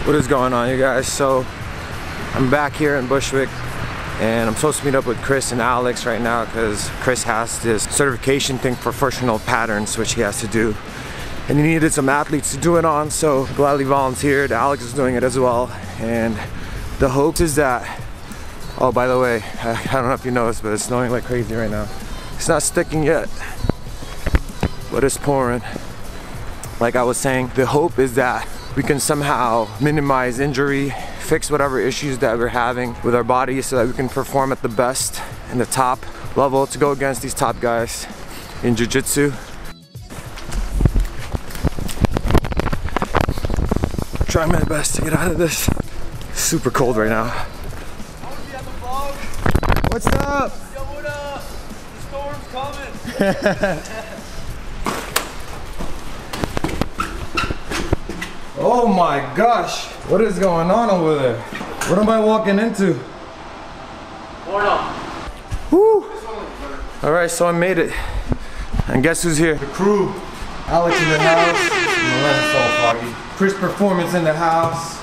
What is going on, you guys? So I'm back here in Bushwick and I'm supposed to meet up with Chris and Alex right now because Chris has this certification thing for professional patterns which he has to do, and he needed some athletes to do it on, so gladly volunteered. Alex is doing it as well, and the hope is that, oh, by the way, I don't know if you noticed, but it's snowing like crazy right now. It's not sticking yet, but it's pouring. Like I was saying, the hope is that we can somehow minimize injury, fix whatever issues that we're having with our bodies so that we can perform at the best in the top level to go against these top guys in Jiu-Jitsu. Trying my best to get out of this. It's super cold right now. What's up? Yo, what up? The storm's coming. Oh my gosh, what is going on over there? What am I walking into? Woo! Alright, so I made it. And guess who's here? The crew. Alex in the house. My lens is all foggy. Chris Performance in the house.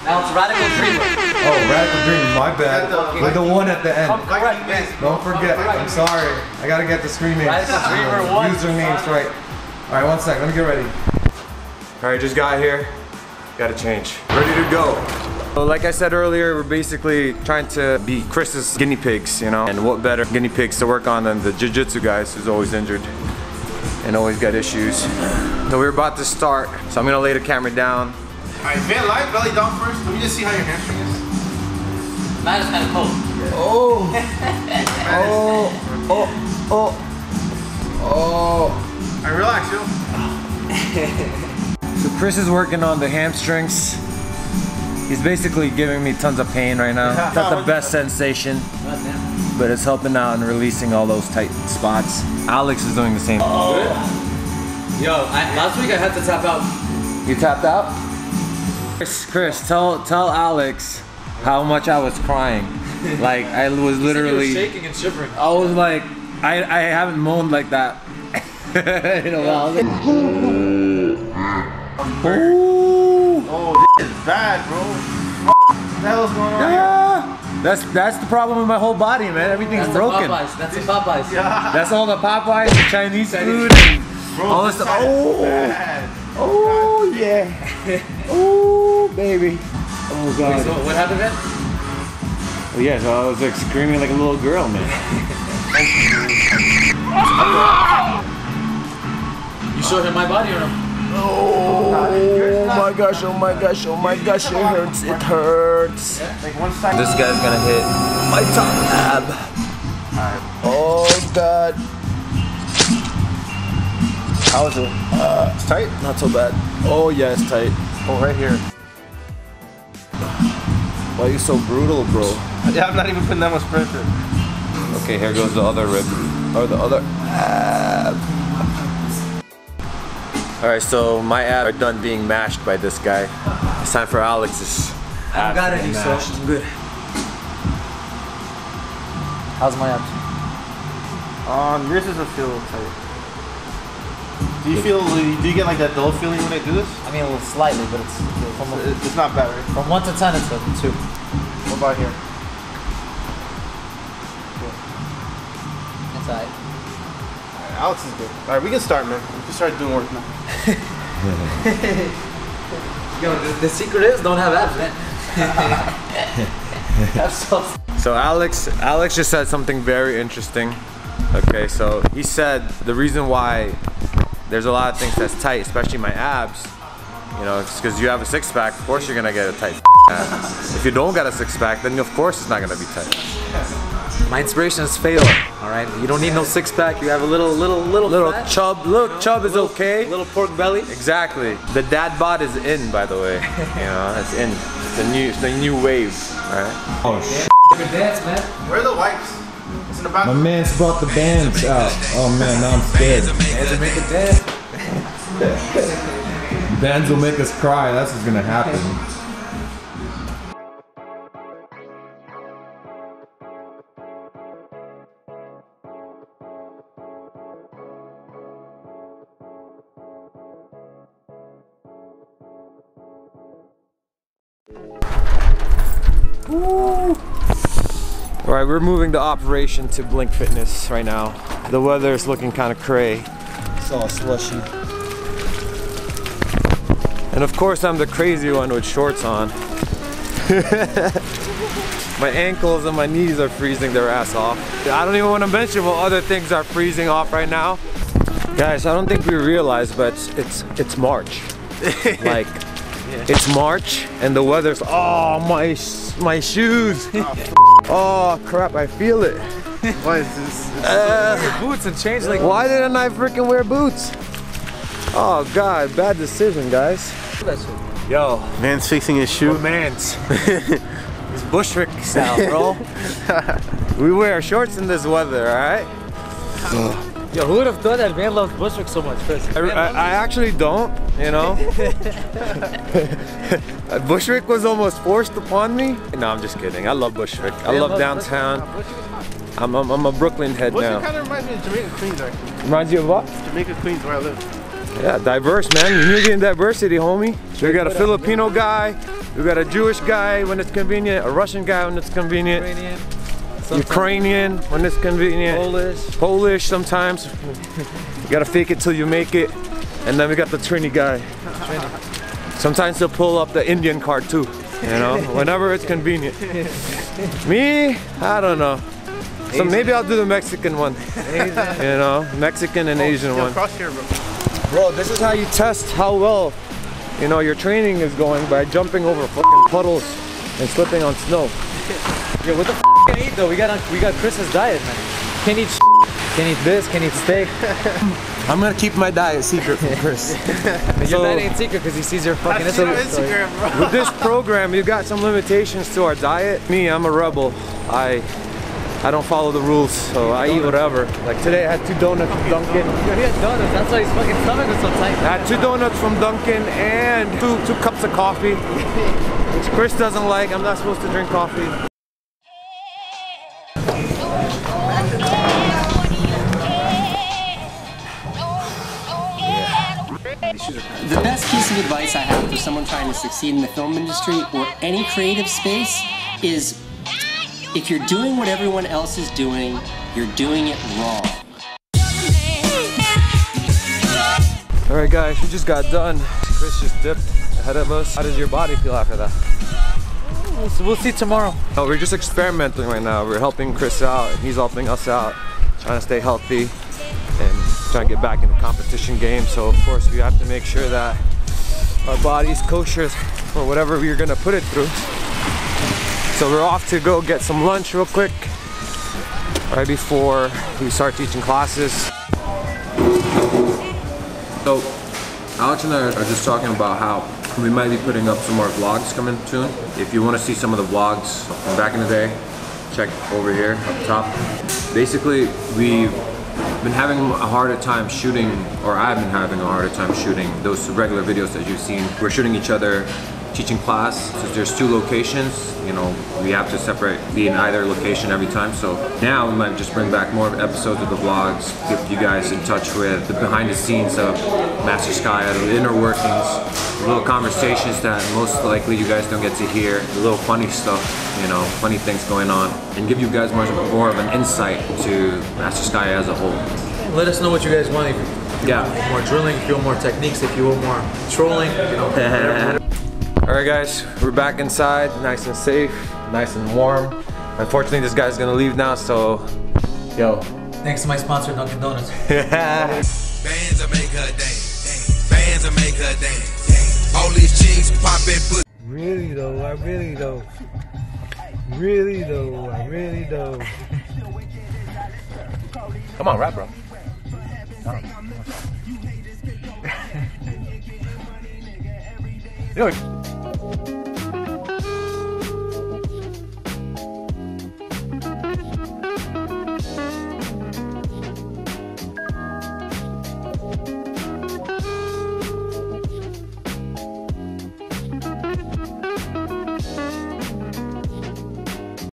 Now it's Radical Dreamer. Oh, Radical Dreamer, my bad. With the one at the end. Come correct, man. Don't forget, I'm sorry. I gotta get the screen names. Radical Dreamer 1. Usernames right. Alright, one sec, let me get ready. Alright, just got here. Gotta change. Ready to go. So like I said earlier, we're basically trying to be Chris's guinea pigs, you know? And what better guinea pigs to work on than the Jiu-Jitsu guys who's always injured and always got issues. So we're about to start, so I'm gonna lay the camera down. Alright, Van live, belly down first. Let me just see how your hamstring is. Mine is kind of cold. Oh! Oh! Alright, relax, yo. So Chris is working on the hamstrings. He's basically giving me tons of pain right now. It's not the best sensation, but it's helping out and releasing all those tight spots. Alex is doing the same. Oh. Yo, last week I had to tap out. You tapped out? Chris, tell Alex how much I was crying. Like I was literally You were shaking and shivering. I was like, I haven't moaned like that in a while. Ooh. Oh, this is bad, bro. What the hell is going on here? That's the problem with my whole body, man. Everything's broken. That's the Popeyes. Yeah. That's all the Popeyes, the Chinese food, and Bro, all this stuff. Oh, bad. oh yeah. Oh baby. Oh god. Wait, so what happened then? Oh, yeah, so I was like screaming like a little girl, man. You showed him my body or no? Oh my gosh, oh my gosh, oh my gosh, it hurts, it hurts. Like one side. This guy's gonna hit my top ab. Oh god. How is it? It's tight? Not so bad. Oh yeah, it's tight. Oh, right here. Why are you so brutal, bro? Yeah, I'm not even putting that much pressure. Okay, here goes the other rib. Or the other ab. Alright, so my abs are done being mashed by this guy. It's time for Alex's. I don't got any, so I'm good. How's my abs? Yours doesn't feel tight. Do you get like that dull feeling when I do this? I mean, a little slightly, but It's not bad, right? from 1 to 10, it's a 2. What about here? It's alright. Alex is good. Alright, we can start, man. We can start doing work now. Yo, the secret is don't have abs, man. That's So Alex just said something very interesting. Okay, so he said the reason why there's a lot of things that's tight, especially my abs, you know, it's because you have a six-pack, of course you're gonna get a tight ab. If you don't got a six-pack, then of course it's not gonna be tight. My inspiration is failure. All right, you don't need no six-pack. You have a little fat. chub. Little chub is okay. Little pork belly. Exactly. The dad bod is in, by the way. You know, it's in. It's the new wave. All right. Oh shit. Good dance, man. Where are the wipes? It's in the bathroom. My man's brought the bands out. Oh man, now I'm scared. Hands are making dance. Bands will make us cry. That's what's gonna happen. Woo. All right, we're moving the operation to Blink Fitness right now. The weather is looking kind of cray. It's all slushy. And of course, I'm the crazy one with shorts on. My ankles and my knees are freezing their ass off. I don't even want to mention what other things are freezing off right now. Guys, I don't think we realize, but it's March. Like, it's March and the weather's, oh, my shoes. Oh crap, I feel it. Why is this? Your boots and change like. Why didn't I freaking wear boots? Oh god, bad decision, guys. Yo, Man's fixing his shoe. Man's. It's Bushwick style, bro. We wear shorts in this weather, alright? Yo, who would have thought that man loves Bushwick so much, Chris? I actually don't, you know? Bushwick was almost forced upon me. No, I'm just kidding. I love Bushwick. I love downtown. I'm a Brooklyn head now. Bushwick kind of reminds me of Jamaica, Queens, actually. Reminds you of what? Jamaica, Queens, where I live. Yeah, diverse, man. You need in diversity, homie. We got a Filipino guy, we got a Jewish guy when it's convenient, a Russian guy when it's convenient, Ukrainian when it's convenient, Polish sometimes. You gotta fake it till you make it. And then we got the Trini guy. Sometimes they'll pull up the Indian card too, you know, whenever it's convenient. Me, I don't know. So maybe I'll do the Mexican one. You know, Mexican and Asian one. Cross here, bro. Bro, this is how you test how well, you know, your training is going, by jumping over fucking puddles and slipping on snow. Yo, what the f can I eat though? We got Chris's diet, man. Can't eat can't eat this, can't eat steak. I'm gonna keep my diet secret from Chris. Your diet ain't secret because he sees your fucking Instagram, bro. With this program, you got some limitations to our diet. Me, I'm a rebel. I don't follow the rules, so I eat whatever. Like today, I had 2 donuts from Dunkin'. Yo, he had donuts, that's why his fucking stomach was so tight. I had 2 donuts from Dunkin' and two cups of coffee, which Chris doesn't like. I'm not supposed to drink coffee. The best piece of advice I have for someone trying to succeed in the film industry or any creative space is, if you're doing what everyone else is doing, you're doing it wrong. Alright guys, we just got done. Chris just dipped ahead of us. How does your body feel after that? We'll see tomorrow. No, we're just experimenting right now. We're helping Chris out and he's helping us out. Trying to stay healthy and trying to get back in the competition game. So of course we have to make sure that our body's kosher for whatever we're gonna put it through. So we're off to go get some lunch real quick right before we start teaching classes. So Alex and I are just talking about how we might be putting up some more vlogs coming soon. If you want to see some of the vlogs from back in the day, check over here up top. Basically, we've been having a harder time shooting, or I've been having a harder time shooting those regular videos that you've seen. We're shooting each other teaching class. Since there's 2 locations, you know, we have to be in either location every time. So now we might just bring back more episodes of the vlogs, get you guys in touch with the behind the scenes of Masterskya, the inner workings, the little conversations that most likely you guys don't get to hear, the little funny stuff, you know, funny things going on, and give you guys more of an insight to Masterskya as a whole. Let us know what you guys want. If you want more drilling, if you want more techniques, if you want more trolling, you know, whatever. Alright guys, we're back inside, nice and safe, nice and warm. Unfortunately this guy's gonna leave now, so yo. Thanks to my sponsor, Dunkin' Donuts. Bands will make her dance. Bands will make her dance. All these chicks poppin' pussy. Really though, I really though. Really though, I really though. Come on, rap bro. Yo.